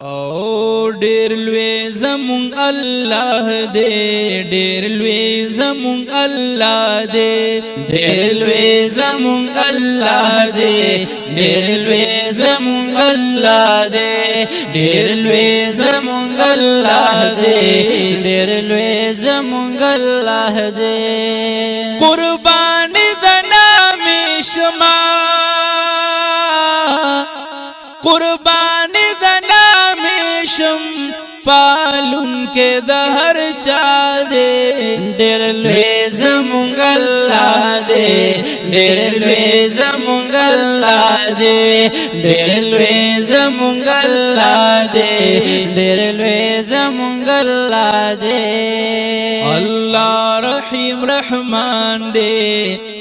او ډیر لوی زمون الله دې ډیر لوی زمون الله دې ډیر لوی زمون الله دې ډیر لوی زمون الله دې ډیر لوی زمون الله دې ډیر لوی زمون الله دې قربان د نام شما قربان د نام شم پالون کے دہر چا دے ڈیر لوی زمونگ اللہ دے ڈیر لوی زمونگ اللہ دے ڈیر لوی زمونگ اللہ دے ڈیر لوی زمونگ اللہ دے اللہ رحیم رحمان دے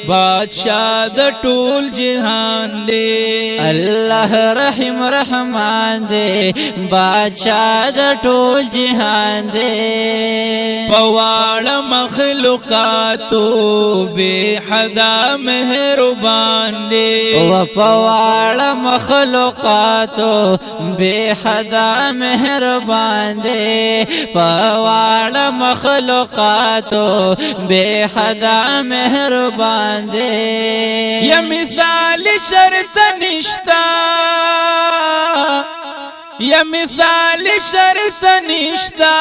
بادشاہ د ټول جهان دے اللہ رحیم رحمان دے بادشاہ د ټول جهان دے پواړ مخلوقاتو بے حدا مہربان دے و پواړ مخلوقاتو بے حدا مہربان دے پواړ مخلوقاتو بے حدا مہربان دے یا مثال شرط نشتا یا مثال شرط نشتا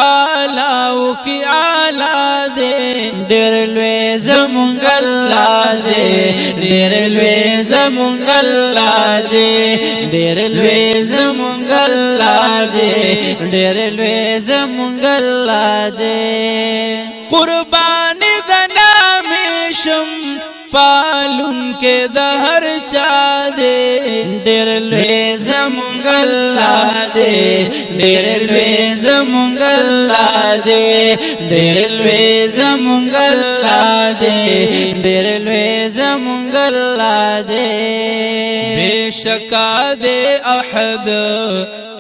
آلاو کی آلا دے ڈیر لوی زمونگ اللہ دے ڈیر لوی زمونگ اللہ دے ڈیر لوی زمونگ اللہ دے ڈیر لوی زمونگ اللہ دے قربان د نام شم پالون کے دہر چا دے ڈیر لوی زمونگ اللہ دے ڈیر لوی زمونگ اللہ دے ڈیر لوی زمونگ اللہ دے ڈیر لوی زمونگ اللہ دے بے شکا دے احد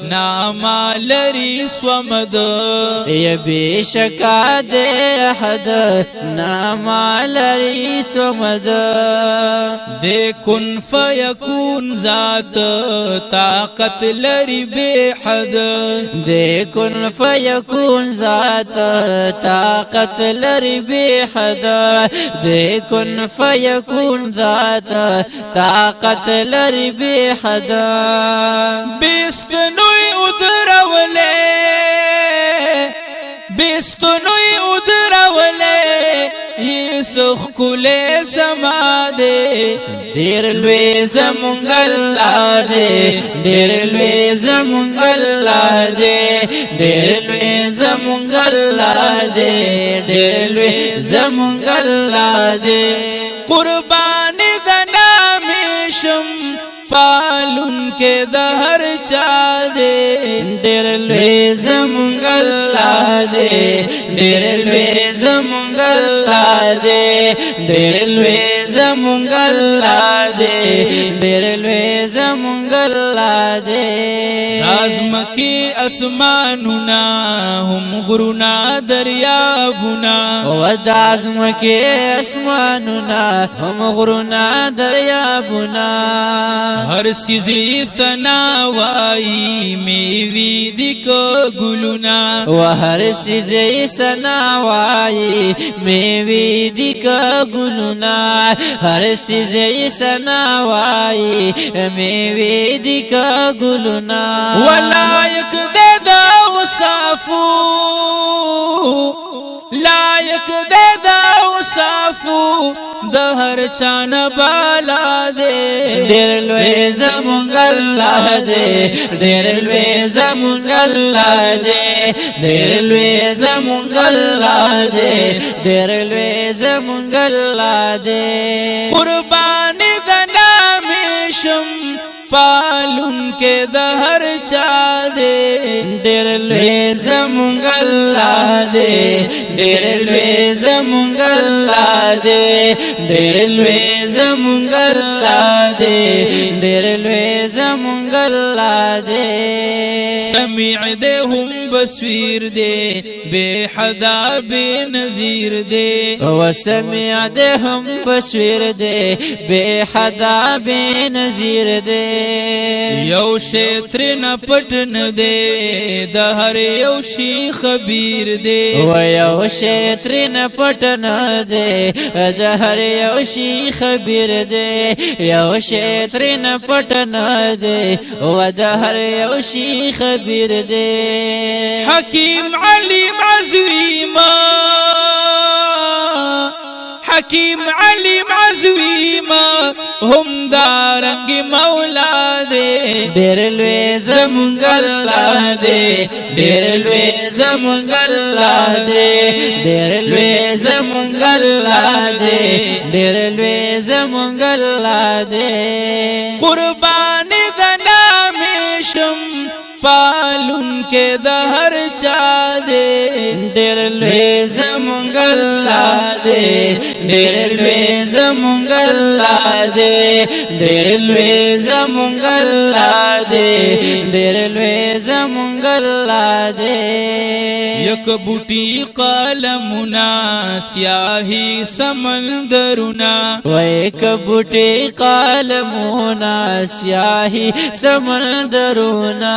ناما لری سومد یا بے شکا دے احد ناما لری سومد دے کن فیکون ذات طاقت لری بے حد دے کن فیکون ذات طاقت لری بے حد دے کن فیکون ذات طاقت لری بے حد بیستنوی ادراولے بیستنوی ادراولے یہ سخ کلے سما دے دیر لوی زمونگ اللہ دے دیر لوی زمونگ اللہ دے دیر لوی زمونگ اللہ دے دیر لوی زمونگ اللہ دے قربان د نام شم پالون کے دہر چا دے ڈیر لوی زمونگ اللہ دے ڈیر لوی زمونگ اللہ دے ڈیر لوی زمونگ اللہ دے ڈیر لوی زمونگ اللہ دے نازم کی اسماننا ہم غرنا دریابنا و دازم کی اسماننا ہم غرنا دریابنا ہر سیزی ثناوائی میوی دکو گلونا و ہر سیزی ثناوائی میوی دکو گلونا ہر سیزی ثناوائی میوی دکو گلونا ولائق دے داو صافو لائق دے داو صافو دہر چان بالا دے ڈیر لوی زمونگ اللہ دے ڈیر لوی زمونگ اللہ دے ڈیر لوی زمونگ اللہ دے ڈیر لوی زمونگ اللہ دے قربان د نام شم پالون کے دہر چا دے ڈیر لوی زمونگ اللہ دے ڈیر لوی زمونگ اللہ دے ڈیر لوی زمونگ اللہ دے ڈیر لوی زمونگ اللہ دے سمیع دے ہم بصیر دے بے حدا بے نظیر دے وسمیع دے هم بصیر دے بے حدا بے نظیر دے یو شیطر نہ پٹن دے د هر یو شی خبیر دے و یو شیطر نہ پټن دے د هر یو شی خبیر دے یو شیطر نہ پټن دے و د هر یو شی خبیر دے حکیم علیم عظیم حکیم علیم عظیم هم دارنگ مولا دے ډېر لوی زمونږ الله دے ډېر لوی زمونږ الله دے ډېر لوی زمونږ الله دے ډېر لوی زمونږ الله دے قربان د نام شم پالون کے د هر چا دے ډېر لوی زمونږ الله دے ډېر لوی زمونږ الله دے ډېر لوی زمونږ الله دے ډېر لوی زمونږ الله دے یک بوټي قلمنا سیاهی سمندرنا و یک بوټي قلمونه سیاهی سمندرونه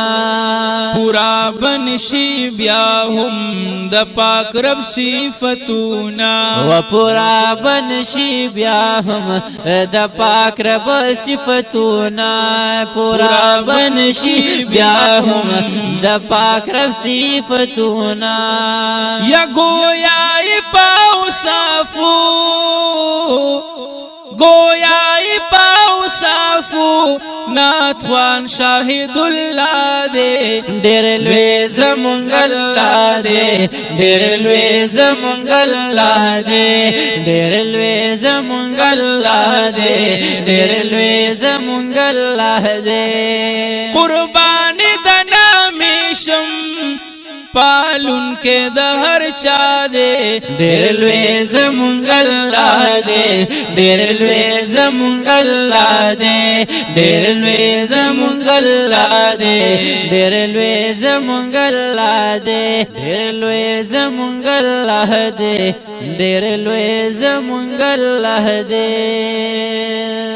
پورا بنشي بیا هم د پاک رب صفاتنا و پورا بنشي بیا هم د پاک رب صفاتنا پورا بنشي بیا هم د پاک رب صفاتنا یا گویا پاو صافو گویا پاو صافو نعت خوان شاهد الله دے ډېر لوی زمونږ الله دے ډېر لوی زمونږ الله دے ډېر لوی زمونږ الله دے ډېر لوی زمونږ الله دے قربان د نام شم پالون کے د هر چا دے ډېر لوی زمونږ الله دے ډېر لوی زمونږ الله دے ډېر لوی زمونږ الله دے ډېر لوی زمونږ الله دے ډېر لوی زمونږ الله دے ډېر لوی زمونږ الله دے